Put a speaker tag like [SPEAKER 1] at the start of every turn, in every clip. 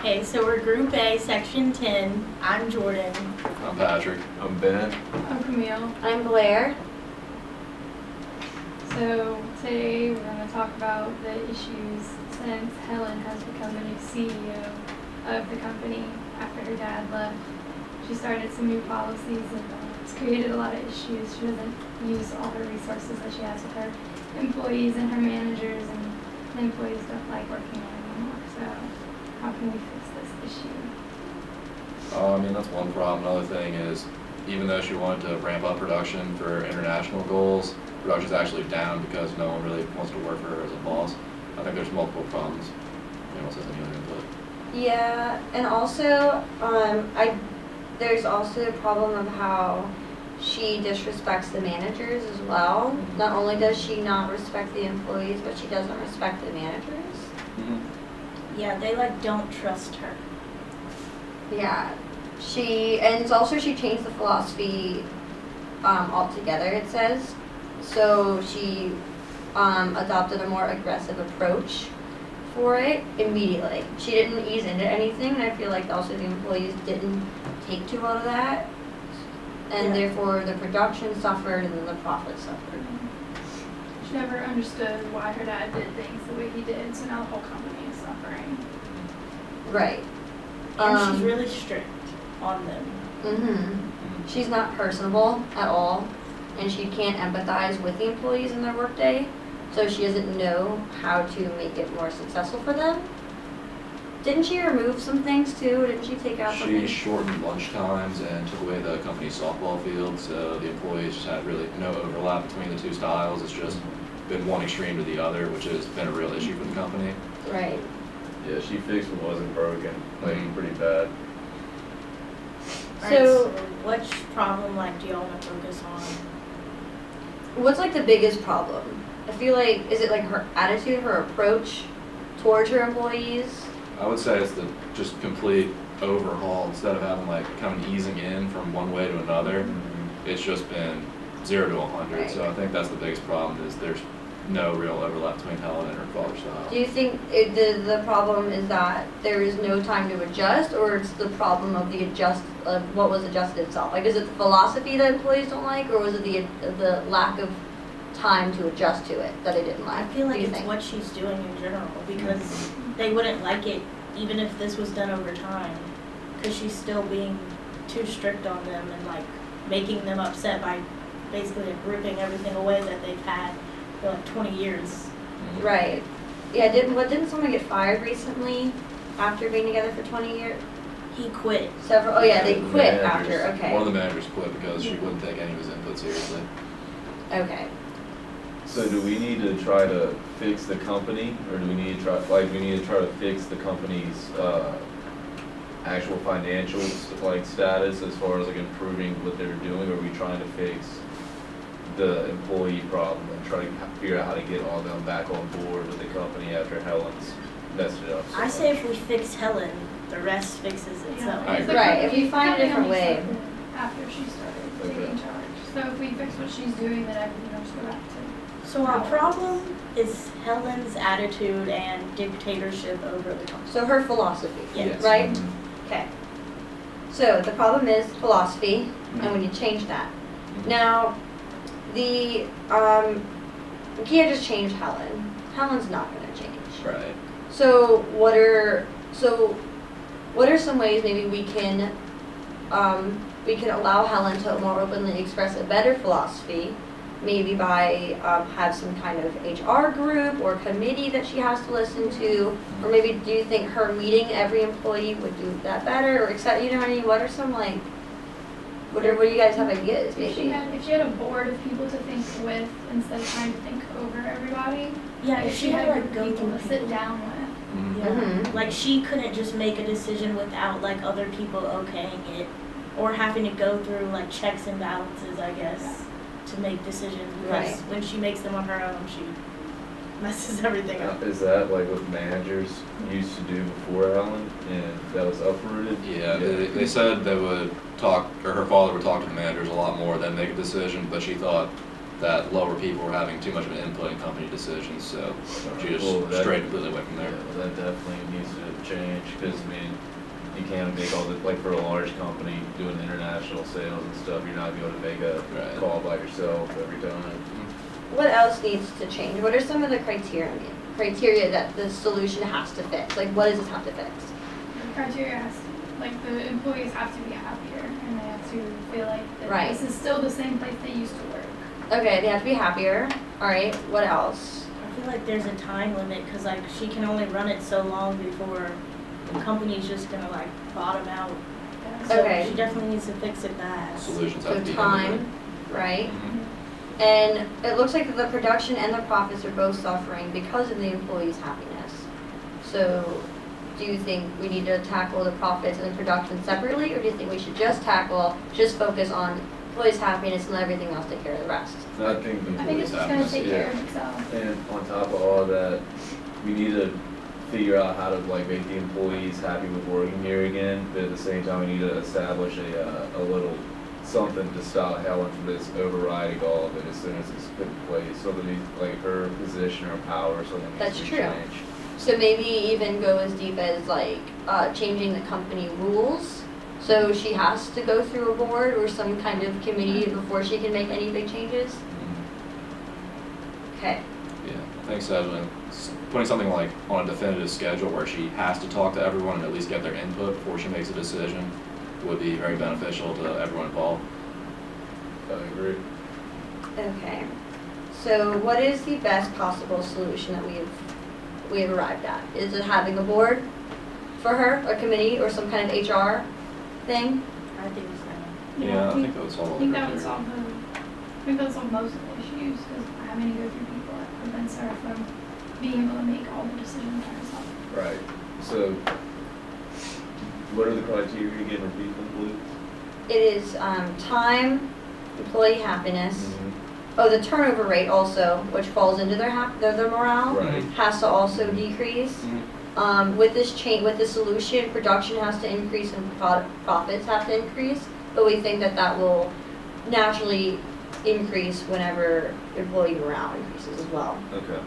[SPEAKER 1] Okay, so we're Group A, Section 10. I'm Jordan.
[SPEAKER 2] I'm Patrick.
[SPEAKER 3] I'm Ben.
[SPEAKER 4] I'm Camille.
[SPEAKER 5] I'm Blair.
[SPEAKER 4] So today we're going to talk about the issues since Helen has become the new CEO of the company after her dad left. She started some new policies and it's created a lot of issues. She doesn't use all her resources that she has with her employees and her managers, and the employees don't like working there anymore. So how can we fix this issue?
[SPEAKER 2] I mean, that's one problem. Another thing is, even though she wanted to ramp up production for international goals, production's actually down because no one really wants to work for her as a boss. I think there's multiple problems. Anyone else has any other input?
[SPEAKER 5] Yeah, and also, there's also a problem of how she disrespects the managers as well. Not only does she not respect the employees, but she doesn't respect the managers.
[SPEAKER 2] Mm-hmm.
[SPEAKER 1] Yeah, they don't trust her.
[SPEAKER 5] Yeah, and it's also she changed the philosophy altogether, it says. So she adopted a more aggressive approach for it immediately. She didn't ease into anything, and I feel like also the employees didn't take to all of that. And therefore the production suffered and then the profit suffered.
[SPEAKER 4] She never understood why her dad did things the way he did, so now the whole company is suffering.
[SPEAKER 5] Right.
[SPEAKER 1] And she's really strict on them.
[SPEAKER 5] Mm-hmm. She's not personable at all, and she can't empathize with the employees in their workday, so she doesn't know how to make it more successful for them. Didn't she remove some things too? Didn't she take out something?
[SPEAKER 2] She shortened lunch times and took away the company's softball field, so the employees just had really no overlap between the two styles. It's just been one extreme to the other, which has been a real issue for the company.
[SPEAKER 5] Right.
[SPEAKER 3] Yeah, she fixed what wasn't broken, pretty bad.
[SPEAKER 5] So,
[SPEAKER 1] which problem do y'all want to focus on?
[SPEAKER 5] what's the biggest problem? I feel like, is it her attitude, her approach towards her employees?
[SPEAKER 2] I would say it's the just complete overhaul. Instead of having kind of easing in from one way to another, it's just been 0 to 100.
[SPEAKER 5] Right.
[SPEAKER 2] So I think that's the biggest problem, is there's no real overlap between Helen and her father's style.
[SPEAKER 5] Do you think the problem is that there is no time to adjust, or it's the problem of what was adjusted itself? Is it the philosophy that employees don't like, or was it the lack of time to adjust to it that they didn't like?
[SPEAKER 1] I feel like
[SPEAKER 5] What do you
[SPEAKER 1] it's
[SPEAKER 5] think?
[SPEAKER 1] what she's doing in general, because they wouldn't like it even if this was done over time, because she's still being too strict on them and making them upset by basically ripping everything away that they've had for 20 years.
[SPEAKER 5] Right. Yeah, didn't someone get fired recently after being together for 20 years?
[SPEAKER 1] He quit.
[SPEAKER 5] Several. Oh yeah, they
[SPEAKER 3] The
[SPEAKER 5] quit
[SPEAKER 3] managers.
[SPEAKER 5] after. Okay.
[SPEAKER 2] One of the managers quit because she wouldn't take any of his input seriously.
[SPEAKER 5] Okay.
[SPEAKER 3] So do we need to try to fix the company, or do we need to try to fix the company's actual financial status as far as improving what they're doing, or are we trying to fix the employee problem and try to figure out how to get all of them back on board with the company after Helen's messed it up? So
[SPEAKER 1] I say
[SPEAKER 3] much?
[SPEAKER 1] if we fix Helen, the rest fixes itself.
[SPEAKER 2] I agree.
[SPEAKER 5] Right, if you find a different way.
[SPEAKER 4] After she started taking charge. So if we fix what she's doing, then everything will just go back to.
[SPEAKER 1] So our problem is Helen's attitude and dictatorship over the company.
[SPEAKER 5] So her philosophy.
[SPEAKER 1] Yes.
[SPEAKER 5] Right.
[SPEAKER 2] Mhm.
[SPEAKER 5] Okay. So the problem is philosophy, and we need to change that. Now, we can't just change Helen. Helen's not going to change.
[SPEAKER 2] Right.
[SPEAKER 5] So what are some ways maybe we can allow Helen to more openly express a better philosophy, maybe by have some kind of HR group or committee that she has to listen to, or maybe do you think her meeting every employee would do that better, or except what are some what do you guys have ideas
[SPEAKER 4] If she had a board of people to think with instead of trying to think over everybody.
[SPEAKER 1] Yeah,
[SPEAKER 4] if she had like people to sit down with.
[SPEAKER 2] Mhm.
[SPEAKER 1] Yeah.
[SPEAKER 5] Mhm.
[SPEAKER 1] She couldn't just make a decision without other people okaying it, or having to go through checks and balances, I guess, to make decisions, because
[SPEAKER 5] Right.
[SPEAKER 1] when she makes them on her own, she messes everything up.
[SPEAKER 3] Is that what managers used to do before Helen, and that was uprooted?
[SPEAKER 2] Yeah, they said they would talk, or her father would talk to the managers a lot more, then make a decision, but she thought that lower people were having too much of an input in company decisions, so she just
[SPEAKER 3] Well, that-
[SPEAKER 2] strayed completely away from
[SPEAKER 3] Yeah,
[SPEAKER 2] there.
[SPEAKER 3] well, that definitely needs to change, because I mean, you can't make all the, like for a large company doing international sales and stuff, you're not gonna be able to make a
[SPEAKER 2] Right.
[SPEAKER 3] call by yourself every time.
[SPEAKER 5] What else needs to change? What are some of the criteria that the solution has to fix? Like, what does this have to fix?
[SPEAKER 4] The criteria has to, like, the employees have to be happier and they have to feel like that
[SPEAKER 5] Right.
[SPEAKER 4] this is still the same place they used to work.
[SPEAKER 5] Okay, they have to be happier. All right, what else?
[SPEAKER 1] I feel like there's a time limit, cause like she can only run it so long before the company's just gonna like bottom out. So
[SPEAKER 5] Okay.
[SPEAKER 1] she definitely needs to fix it fast.
[SPEAKER 2] Solutions have
[SPEAKER 5] So
[SPEAKER 2] to be
[SPEAKER 5] time, right?
[SPEAKER 2] Mhm.
[SPEAKER 5] And it looks like the production and the profits are both suffering because of the employees' happiness. So do you think we need to tackle the profits and the production separately, or do you think we should just focus on employees' happiness and let everything else take care of the rest?
[SPEAKER 3] And I think
[SPEAKER 4] I think it's just gonna take care of itself.
[SPEAKER 3] And on top of all that, we need to figure out how to like make the employees happy with working here again, but at the same time, we need to establish a little something to stop Helen from just overriding all of it as soon as it's put in place, so that like her position or power, something
[SPEAKER 5] That's
[SPEAKER 3] needs to be
[SPEAKER 5] true.
[SPEAKER 3] changed.
[SPEAKER 5] So maybe even go as deep as like changing the company rules. So she has to go through a board or some kind of committee before she can make any big changes?
[SPEAKER 2] Mhm.
[SPEAKER 5] Okay,
[SPEAKER 2] Yeah, I think so. And putting something like on a definitive schedule where she has to talk to everyone and at least get their input before she makes a decision would be very beneficial to everyone involved.
[SPEAKER 3] I agree.
[SPEAKER 5] okay. So what is the best possible solution that we've arrived at? Is it having a board for her, a committee, or some kind of HR thing?
[SPEAKER 1] I think so.
[SPEAKER 2] Yeah, I think that would solve all
[SPEAKER 4] I
[SPEAKER 2] the
[SPEAKER 4] think that would
[SPEAKER 2] criteria.
[SPEAKER 4] solve I think that would solve most of the issues, because having to go through people that prevents her from being able to make all the decisions herself.
[SPEAKER 3] Right, so what are the criteria again, repeat them, please?
[SPEAKER 5] It is time, employee happiness.
[SPEAKER 3] Mm-hmm.
[SPEAKER 5] Oh, the turnover rate also, which falls into their their morale,
[SPEAKER 3] Right.
[SPEAKER 5] has to also decrease.
[SPEAKER 2] Mhm.
[SPEAKER 5] With this with the solution, production has to increase and profits have to increase. But we think that that will naturally increase whenever employee morale increases as well.
[SPEAKER 3] Okay.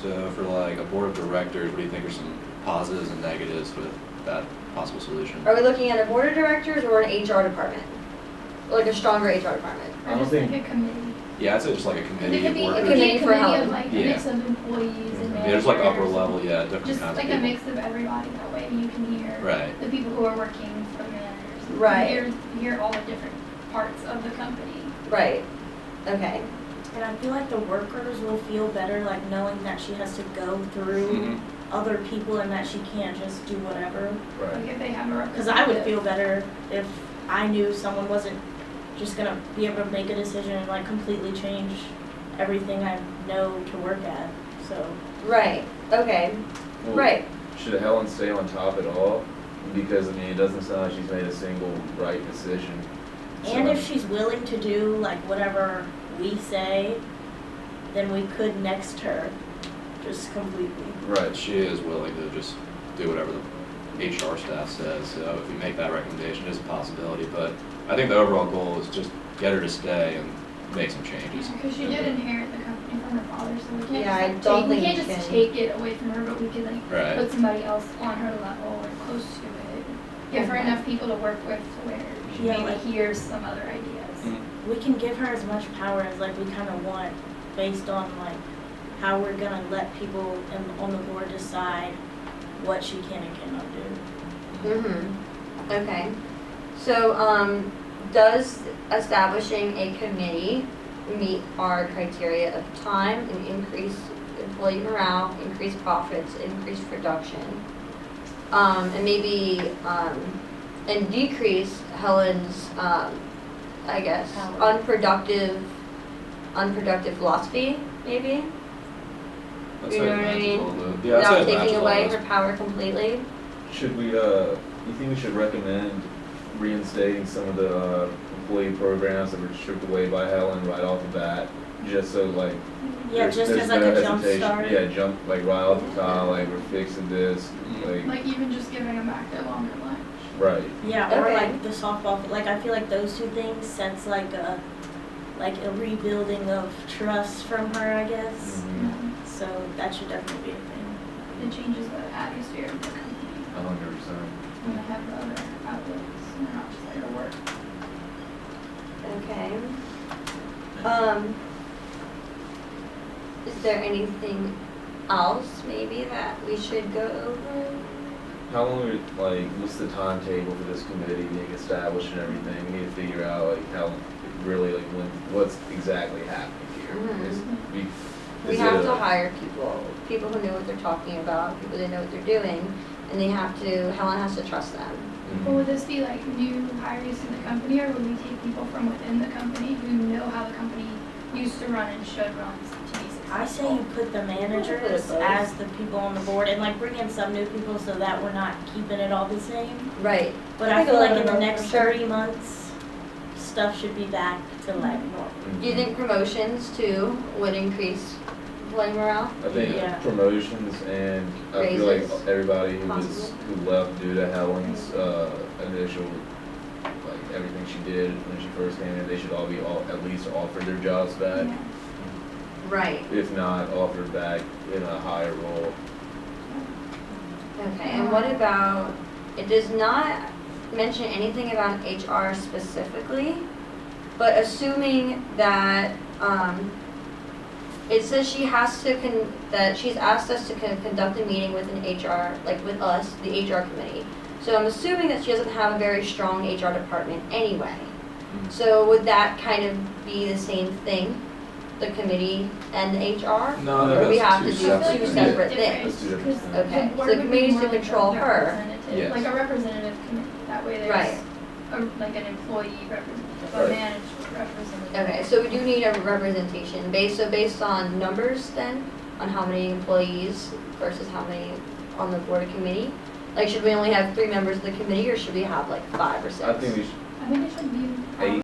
[SPEAKER 2] So for like a board of directors, what do you think are some positives and negatives with that possible solution?
[SPEAKER 5] Are we looking at a board of directors or an HR department? Like a stronger HR department?
[SPEAKER 3] I
[SPEAKER 4] Or
[SPEAKER 3] don't
[SPEAKER 4] just
[SPEAKER 3] think-
[SPEAKER 4] like a committee.
[SPEAKER 2] Yeah, I'd say just like a
[SPEAKER 4] It
[SPEAKER 2] committee
[SPEAKER 4] could
[SPEAKER 2] of
[SPEAKER 4] be, it
[SPEAKER 2] workers.
[SPEAKER 4] could be a
[SPEAKER 5] Committee for
[SPEAKER 4] committee
[SPEAKER 5] Helen.
[SPEAKER 4] of like a
[SPEAKER 2] Yeah.
[SPEAKER 4] mix of employees and managers.
[SPEAKER 2] Yeah, just like upper level, yeah, different
[SPEAKER 4] Just
[SPEAKER 2] kinds
[SPEAKER 4] like
[SPEAKER 2] of
[SPEAKER 4] a
[SPEAKER 2] people.
[SPEAKER 4] mix of everybody, that way you can hear
[SPEAKER 2] Right.
[SPEAKER 4] the people who are working for the managers. You can
[SPEAKER 5] Right.
[SPEAKER 4] hear all the different parts of the company.
[SPEAKER 5] Right. Okay.
[SPEAKER 1] And I feel like the workers will feel better, like knowing that she has to go through
[SPEAKER 2] Mhm.
[SPEAKER 1] other people and that she can't just do whatever.
[SPEAKER 3] Right.
[SPEAKER 4] Like if they have a representative.
[SPEAKER 1] Because I would feel better if I knew someone wasn't just gonna be able to make a decision and like completely change everything I know to work at, so.
[SPEAKER 5] Right. Okay.
[SPEAKER 3] Well,
[SPEAKER 5] Right.
[SPEAKER 3] Should Helen stay on top at all? Because, I mean, it doesn't sound like she's made a single right decision.
[SPEAKER 1] And
[SPEAKER 3] So-
[SPEAKER 1] if she's willing to do like whatever we say, then we could next her, just completely.
[SPEAKER 3] Right,
[SPEAKER 2] She is willing to just do whatever the HR staff says, so if we make that recommendation, it's a possibility, but I think the overall goal is just get her to stay and make some changes.
[SPEAKER 4] Because she did inherit the company from her father, so we can't
[SPEAKER 5] Yeah, I
[SPEAKER 4] just,
[SPEAKER 5] don't
[SPEAKER 4] we
[SPEAKER 5] think
[SPEAKER 4] can't
[SPEAKER 5] we
[SPEAKER 4] just
[SPEAKER 5] can.
[SPEAKER 4] take it away from her, but we could like
[SPEAKER 2] Right.
[SPEAKER 4] put somebody else on her level or close to it. Give her
[SPEAKER 5] Okay.
[SPEAKER 4] enough people to work with to where she
[SPEAKER 1] Yeah,
[SPEAKER 4] maybe
[SPEAKER 1] like-
[SPEAKER 4] hears some other ideas.
[SPEAKER 2] Mhm.
[SPEAKER 1] We can give her as much power as like we kind of want, based on like how we're gonna let people on the board decide what she can and cannot do.
[SPEAKER 5] Mm-hmm. Okay. So, does establishing a committee meet our criteria of time and increase employee morale, increase profits, increase production? And maybe, and decrease Helen's, I guess,
[SPEAKER 1] Power.
[SPEAKER 5] unproductive philosophy, maybe?
[SPEAKER 2] I'd
[SPEAKER 5] You
[SPEAKER 2] say
[SPEAKER 5] know
[SPEAKER 2] it
[SPEAKER 5] what I
[SPEAKER 2] matches
[SPEAKER 5] mean?
[SPEAKER 2] all the- yeah, I'd say
[SPEAKER 5] Without
[SPEAKER 2] it matches
[SPEAKER 5] taking
[SPEAKER 2] all
[SPEAKER 5] away
[SPEAKER 2] those.
[SPEAKER 5] her power completely?
[SPEAKER 3] should we, you think we should recommend reinstating some of the employee programs that were stripped away by Helen right off the bat? Just so like,
[SPEAKER 1] Yeah,
[SPEAKER 3] there's
[SPEAKER 1] just as like
[SPEAKER 3] no
[SPEAKER 1] a jump
[SPEAKER 3] hesitation.
[SPEAKER 1] start.
[SPEAKER 3] Yeah, jump, like right off the top, like we're fixing this,
[SPEAKER 2] Mhm.
[SPEAKER 4] Like even just giving them back their longer lunch.
[SPEAKER 3] right.
[SPEAKER 1] Yeah, or
[SPEAKER 5] Okay.
[SPEAKER 1] like the softball, like I feel like those two things sets like a like a rebuilding of trust from her, I guess.
[SPEAKER 3] Mhm.
[SPEAKER 1] So that should definitely be a thing.
[SPEAKER 4] It changes the atmosphere of the company
[SPEAKER 3] 100%.
[SPEAKER 4] when they have the other outlets and they're not just there to work.
[SPEAKER 5] Okay. Is there anything else maybe that we should go over?
[SPEAKER 3] How long what's the timetable for this committee being established and everything? We need to figure out how, really, what's exactly happening here.
[SPEAKER 5] Mhm.
[SPEAKER 3] Is
[SPEAKER 5] We
[SPEAKER 3] it
[SPEAKER 5] have to
[SPEAKER 3] a-
[SPEAKER 5] hire people who know what they're talking about, people that know what they're doing, and Helen has to trust them.
[SPEAKER 4] But would this be like new hires to the company, or would we take people from within the company who know how the company used to run and should run to be successful?
[SPEAKER 1] I say you put the managers
[SPEAKER 5] both.
[SPEAKER 1] as the people on the board and like bring in some new people so that we're not keeping it all the same.
[SPEAKER 5] Right.
[SPEAKER 1] But
[SPEAKER 5] I
[SPEAKER 1] I
[SPEAKER 5] think
[SPEAKER 1] feel
[SPEAKER 5] a
[SPEAKER 1] like in
[SPEAKER 5] little
[SPEAKER 1] the
[SPEAKER 5] bit
[SPEAKER 1] next
[SPEAKER 5] for sure.
[SPEAKER 1] 30 months, stuff should be back to like normal.
[SPEAKER 3] Mhm.
[SPEAKER 5] Do you think promotions too would increase employee morale?
[SPEAKER 3] I think
[SPEAKER 1] Yeah.
[SPEAKER 3] promotions, and I feel like
[SPEAKER 5] Raises,
[SPEAKER 3] everybody
[SPEAKER 5] possibly.
[SPEAKER 3] who left due to Helen's initial, everything she did when she first came in, they should all be at least offered their jobs back,
[SPEAKER 4] Yeah.
[SPEAKER 5] Right.
[SPEAKER 3] if not offered back in a higher role.
[SPEAKER 5] Okay, and what about, it does not mention anything about HR specifically, but assuming that, it says she has to, that she's asked us to conduct a meeting with an HR, like with us, the HR committee. So I'm assuming that she doesn't have a very strong HR department anyway. So would that kind of be the same thing, the committee and the HR?
[SPEAKER 3] No,
[SPEAKER 5] Or we
[SPEAKER 3] that's
[SPEAKER 5] have to
[SPEAKER 3] two
[SPEAKER 5] do
[SPEAKER 3] separate
[SPEAKER 5] two
[SPEAKER 3] things.
[SPEAKER 5] separate
[SPEAKER 4] Different,
[SPEAKER 5] things?
[SPEAKER 3] That's two different
[SPEAKER 4] because
[SPEAKER 3] things.
[SPEAKER 5] Okay,
[SPEAKER 4] the board
[SPEAKER 5] so the
[SPEAKER 4] would be
[SPEAKER 5] committee's
[SPEAKER 4] more
[SPEAKER 5] to
[SPEAKER 4] like a
[SPEAKER 5] control her.
[SPEAKER 4] representative,
[SPEAKER 3] Yes.
[SPEAKER 4] like a representative committee, that way
[SPEAKER 5] Right.
[SPEAKER 4] there's like an employee representative, a
[SPEAKER 3] Right.
[SPEAKER 4] managed representative.
[SPEAKER 5] Okay, so we do need a representation, based on numbers then, on how many employees versus how many on the board of committee? Like, should we only have 3 members of the committee, or should we have like 5 or 6?
[SPEAKER 3] I think we should
[SPEAKER 4] I think it should be.
[SPEAKER 3] 8.